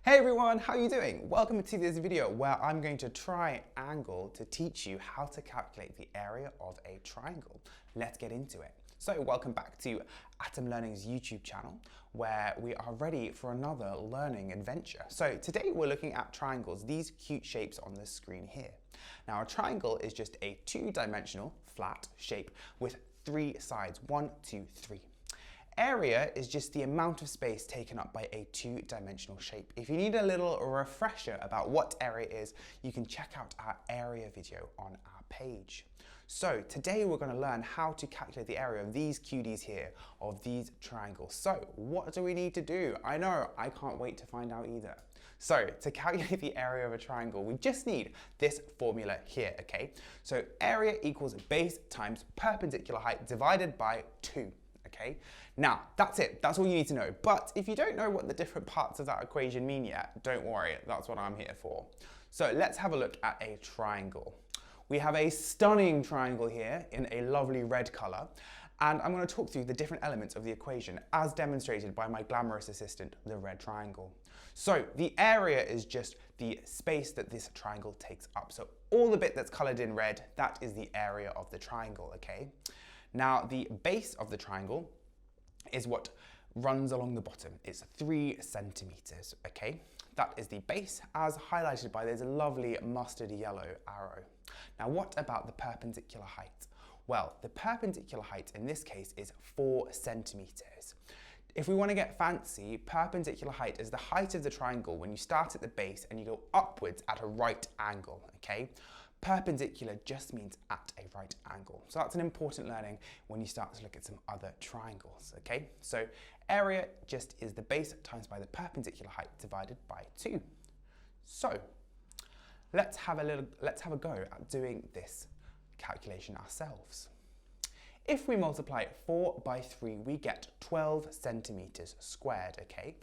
Hey everyone, how are you doing? Welcome to this video where I'm going to triangle to teach you how to calculate the area of a triangle. Let's get into it. So welcome back to Atom Learning's YouTube channel where we are ready for another learning adventure. So today we're looking at triangles, these cute shapes on the screen here. Now a triangle is just a two-dimensional flat shape with three sides, 1, 2, 3. Area is just the amount of space taken up by a two-dimensional shape. If you need a little refresher about what area is, you can check out our area video on our page. So today we're going to learn how to calculate the area of these cuties here, of these triangles. So what do we need to do? I know, I can't wait to find out either. So to calculate the area of a triangle, we just need this formula here, okay? So area equals base times perpendicular height divided by 2. Okay, now that's it, that's all you need to know. But if you don't know what the different parts of that equation mean yet, don't worry, that's what I'm here for. So let's have a look at a triangle. We have a stunning triangle here in a lovely red color, and I'm going to talk through the different elements of the equation as demonstrated by my glamorous assistant, the red triangle. So the area is just the space that this triangle takes up. So all the bit that's colored in red, that is the area of the triangle, okay? Now, the base of the triangle is what runs along the bottom. It's 3 centimeters, okay? That is the base as highlighted by this lovely mustard yellow arrow. Now, what about the perpendicular height? Well, the perpendicular height in this case is 4 centimeters. If we want to get fancy, perpendicular height is the height of the triangle when you start at the base and you go upwards at a right angle, okay? Perpendicular just means at a right angle. So that's an important learning when you start to look at some other triangles, okay? So area just is the base times by the perpendicular height divided by 2. So let's have a go at doing this calculation ourselves. If we multiply 4 by 3, we get 12 centimeters squared, okay?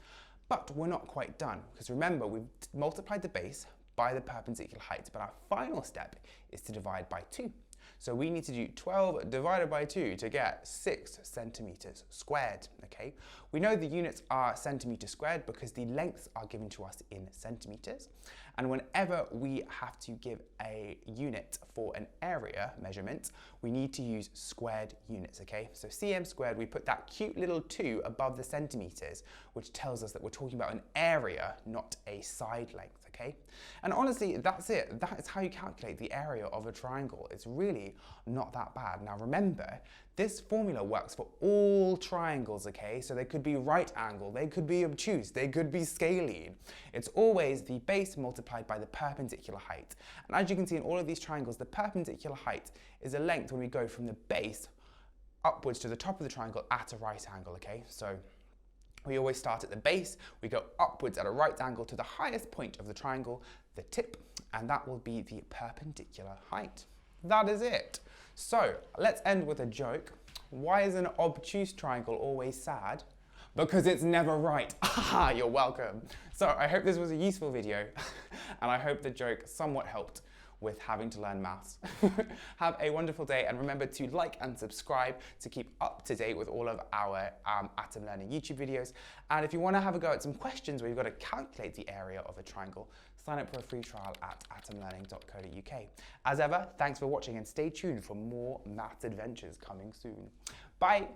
But we're not quite done, because remember, we've multiplied the base by the perpendicular height, but our final step is to divide by 2. So we need to do 12 divided by 2 to get 6 centimeters squared, okay? We know the units are centimeters squared because the lengths are given to us in centimeters. And whenever we have to give a unit for an area measurement, we need to use squared units, okay? So cm squared, we put that cute little 2 above the centimeters, which tells us that we're talking about an area, not a side length, okay? And honestly, that's it. That is how you calculate the area of a triangle. It's really not that bad. Now remember, this formula works for all triangles, okay? So they could be right angle, they could be obtuse, they could be scalene. It's always the base multiplied by the perpendicular height. And as you can see in all of these triangles, the perpendicular height is a length when we go from the base upwards to the top of the triangle at a right angle, okay? So we always start at the base, we go upwards at a right angle to the highest point of the triangle, the tip, and that will be the perpendicular height. That is it. So let's end with a joke. Why is an obtuse triangle always sad? Because it's never right. Ah, you're welcome. So I hope this was a useful video and I hope the joke somewhat helped with having to learn maths. Have a wonderful day and remember to like and subscribe to keep up to date with all of our Atom Learning YouTube videos. And if you want to have a go at some questions where you've got to calculate the area of a triangle, sign up for a free trial at atomlearning.co.uk. As ever, thanks for watching and stay tuned for more maths adventures coming soon. Bye!